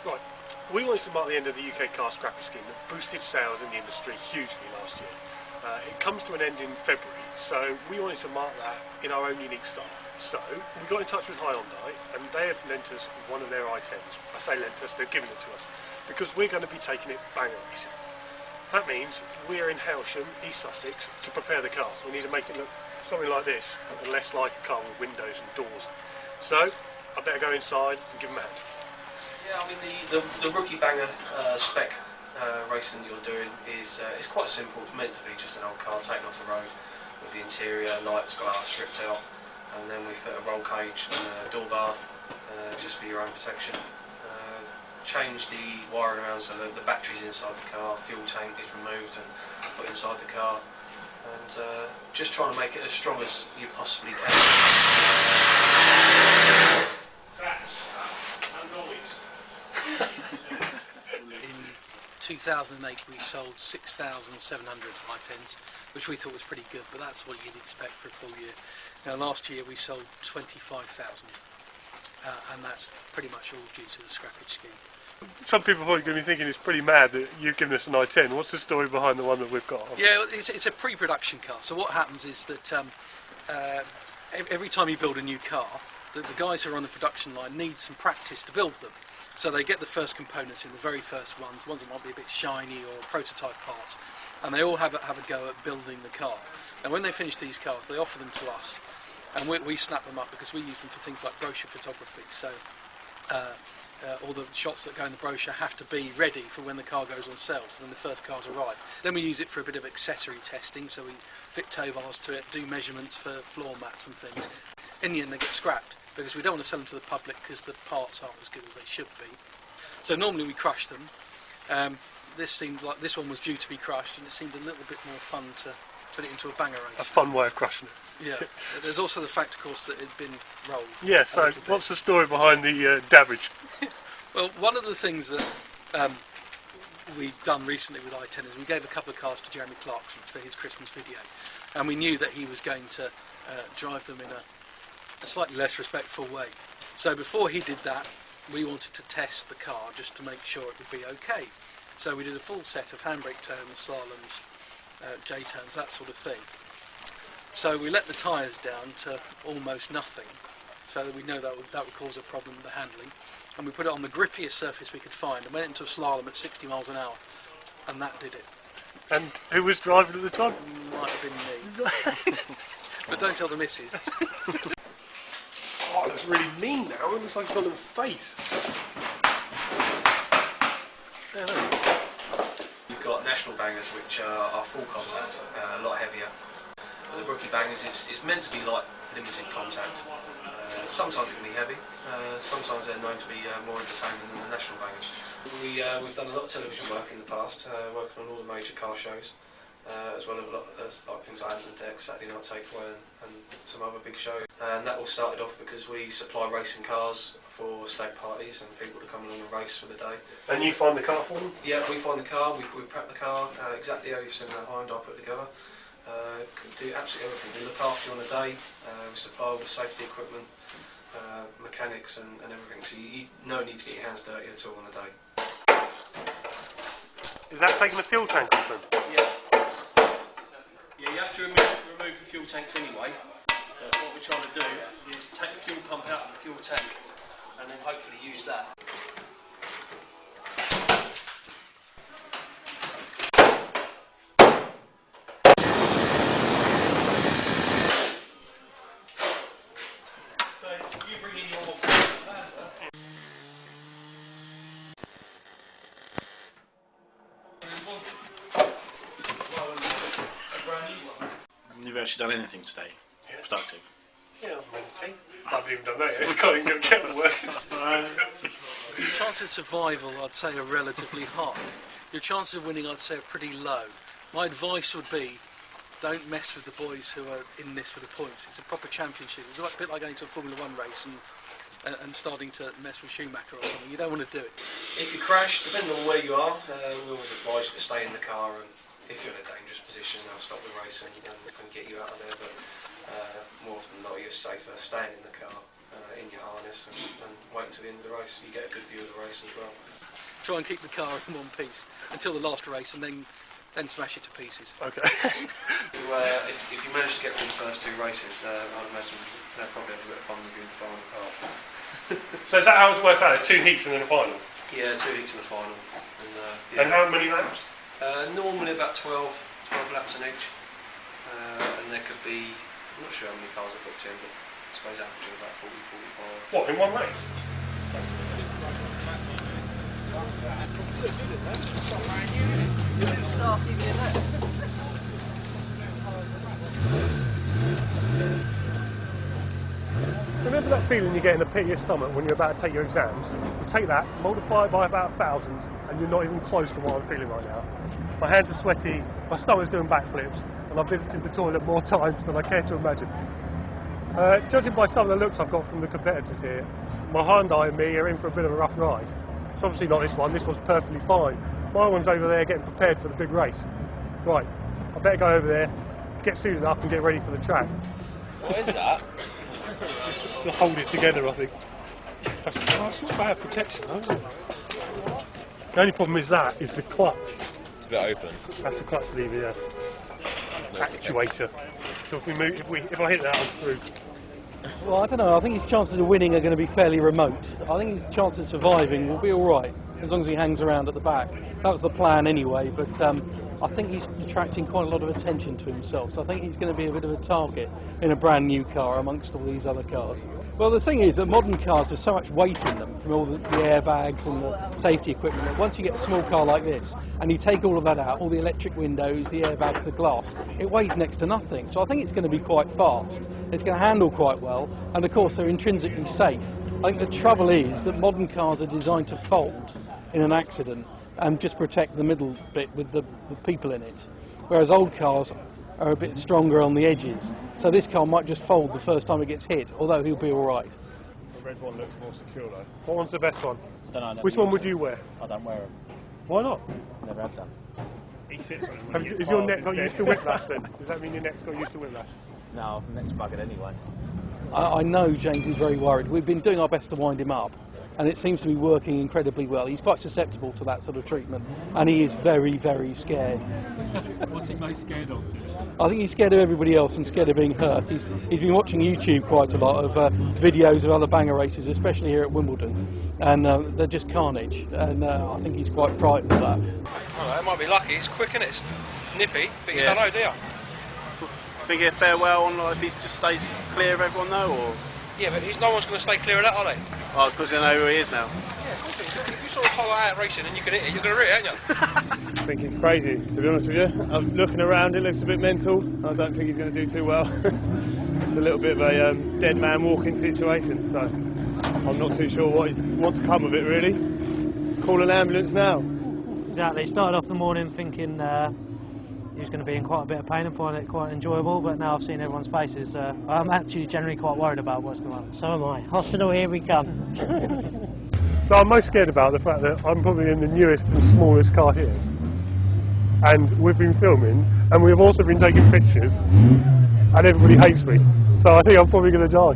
Right, we wanted to mark the end of the UK car scrappage scheme that boosted sales in the industry hugely last year. It comes to an end in February, so we wanted to mark that in our own unique style. So we got in touch with Hyundai, and they have lent us one of their I10s. I say lent us, they've given it to us, because we're going to be taking it banger racing. That means we're in Howsham, East Sussex, to prepare the car. We need to make it look something like this, and less like a car with windows and doors. So I better go inside and give them a hand. Yeah, I mean the rookie banger spec racing that you're doing is quite simple. It's meant to be just an old car taken off the road with the interior, lights, glass stripped out, and then we fit a roll cage and a door bar just for your own protection. Change the wiring around so that the battery's inside the car, fuel tank is removed and put inside the car, and just trying to make it as strong as you possibly can. In 2008 we sold 6,700 I10s, which we thought was pretty good, but that's what you'd expect for a full year. Now last year we sold 25,000, and that's pretty much all due to the scrappage scheme. Some people are probably going to be thinking it's pretty mad that you've given us an I10. What's the story behind the one that we've got? Yeah, it's a pre-production car, so what happens is that every time you build a new car, the guys who are on the production line need some practice to build them. So they get the first components in, the very first ones that might be a bit shiny or prototype parts, and they all have a go at building the car. And when they finish these cars, they offer them to us, and we snap them up because we use them for things like brochure photography. So all the shots that go in the brochure have to be ready for when the car goes on sale, when the first cars arrive. Then we use it for a bit of accessory testing, so we fit tow bars to it, do measurements for floor mats and things. In the end they get scrapped, because we don't want to sell them to the public because the parts aren't as good as they should be. So normally we crush them. This seemed like this one was due to be crushed, and it seemed a little bit more fun to put it into a banger race. A fun way of crushing it. Yeah. There's also the fact, of course, that it had been rolled. Yeah, so what's the story behind the damage? Well, one of the things that we've done recently with I10 is we gave a couple of cars to Jeremy Clarkson for his Christmas video, and we knew that he was going to drive them in a slightly less respectful way. So before he did that, we wanted to test the car just to make sure it would be okay. So we did a full set of handbrake turns, slaloms, J-turns, that sort of thing. So we let the tyres down to almost nothing, so that we know that would cause a problem with the handling. And we put it on the grippiest surface we could find and went into a slalom at 60 miles an hour, and that did it. And who was driving at the time? Might have been me. But don't tell the missus. Oh, that's really mean now. It looks like it's got a little face. You've got national bangers, which are full contact, a lot heavier. But the rookie bangers, it's meant to be like limited contact. Sometimes it can be heavy, sometimes they're known to be more entertaining than the national bangers. We've done a lot of television work in the past, working on all the major car shows, as well as like things like Wimbledon, Saturday Night Takeaway and some other big shows. And that all started off because we supply racing cars for stag parties and people to come along and race for the day. And you find the car for them? Yeah, we find the car, we prep the car exactly how you've seen the Hyundai put together. Do absolutely everything. We look after you on the day, we supply all the safety equipment, mechanics and everything, so you no need to get your hands dirty at all on the day. Is that taking the fuel tank off then? Yeah. Yeah, you have to remove the fuel tanks anyway. What we're trying to do is take the fuel pump out of the fuel tank and then hopefully use that. You've actually done anything today? Yeah. Productive? Yeah, I'm meditating. I haven't even done that yet. I can't even get the kettle working. Your chances of survival, I'd say, are relatively high. Your chances of winning, I'd say, are pretty low. My advice would be, don't mess with the boys who are in this for the points. It's a proper championship. It's a bit like going to a Formula 1 race and starting to mess with Schumacher or something. You don't want to do it. If you crash, depending on where you are, we always advise you to stay in the car, and if you're in a dangerous position, they'll stop the race and get you out of there. But more often than not, you're safer staying in the car. in your harness and wait until the end of the race. You get a good view of the race as well. Try and keep the car in one piece until the last race, and then smash it to pieces. Okay. If you manage to get through the first 2 races, I'd imagine they'll probably have a bit of fun with you in the final car. So is that how it works out? There's 2 heats and then a final? Yeah, 2 heats in the final. And how many laps? Normally about 12 laps in each. And there could be, I'm not sure how many cars are booked in, but I suppose averaging about 40, 45. What, in one race? Remember that feeling you get in the pit of your stomach when you're about to take your exams? You take that, multiply it by about 1,000, and you're not even close to what I'm feeling right now. My hands are sweaty, my stomach's doing backflips, and I've visited the toilet more times than I care to imagine. Judging by some of the looks I've got from the competitors here, my Hyundai and me are in for a bit of a rough ride. It's obviously not this one's perfectly fine. My one's over there getting prepared for the big race. Right, I better go over there, get suited up and get ready for the track. What is that? Just to hold it together, I think. That's not bad protection, though, is it? The only problem is the clutch. It's a bit open. That's the clutch lever, yeah. Actuator. So if I hit that, I'm screwed. Well, I don't know. I think his chances of winning are going to be fairly remote. I think his chances of surviving will be all right, as long as he hangs around at the back. That was the plan anyway, but I think he's attracting quite a lot of attention to himself, so I think he's going to be a bit of a target in a brand new car amongst all these other cars. Well, the thing is that modern cars have so much weight in them from all the airbags and the safety equipment that once you get a small car like this and you take all of that out, all the electric windows, the airbags, the glass, it weighs next to nothing. So I think it's going to be quite fast, it's going to handle quite well, and of course they're intrinsically safe. I think the trouble is that modern cars are designed to fold in an accident and just protect the middle bit with the people in it, whereas old cars are a bit stronger on the edges. So this car might just fold the first time it gets hit, although he'll be all right. The red one looks more secure though. What one's the best one? Don't know, Which one would you wear? I don't wear them. Why not? Never have done. He sits on them. Is your neck got used to whiplash then? Does that mean your neck's got used to whiplash? No, neck's buggered anyway. I know James is very worried. We've been doing our best to wind him up, and it seems to be working incredibly well. He's quite susceptible to that sort of treatment, and he is very, very scared. What's he most scared of? I think he's scared of everybody else and scared of being hurt. He's been watching YouTube quite a lot of videos of other banger races, especially here at Wimbledon, and they're just carnage, and I think he's quite frightened of that. Well, it might be lucky, it's quick and it's nippy, but you don't know, do you? Think he'll fare well on if he just stays clear of everyone though, or? Yeah, but no one's going to stay clear of that, are they? Oh, because they know who he is now. Yeah, of course it is. If you saw a Tyler out racing and you can hit it, you're going to hit it, aren't you? I think it's crazy, to be honest with you. I'm looking around, it looks a bit mental. I don't think he's going to do too well. It's a little bit of a dead man walking situation, so I'm not too sure what's to come of it really. Call an ambulance now. Exactly, started off the morning thinking he was going to be in quite a bit of pain and finding it quite enjoyable, but now I've seen everyone's faces, I'm actually generally quite worried about what's going on. So am I. Hospital, here we come. So I'm most scared about the fact that I'm probably in the newest and smallest car here, and we've been filming, and we've also been taking pictures, and everybody hates me, so I think I'm probably going to die.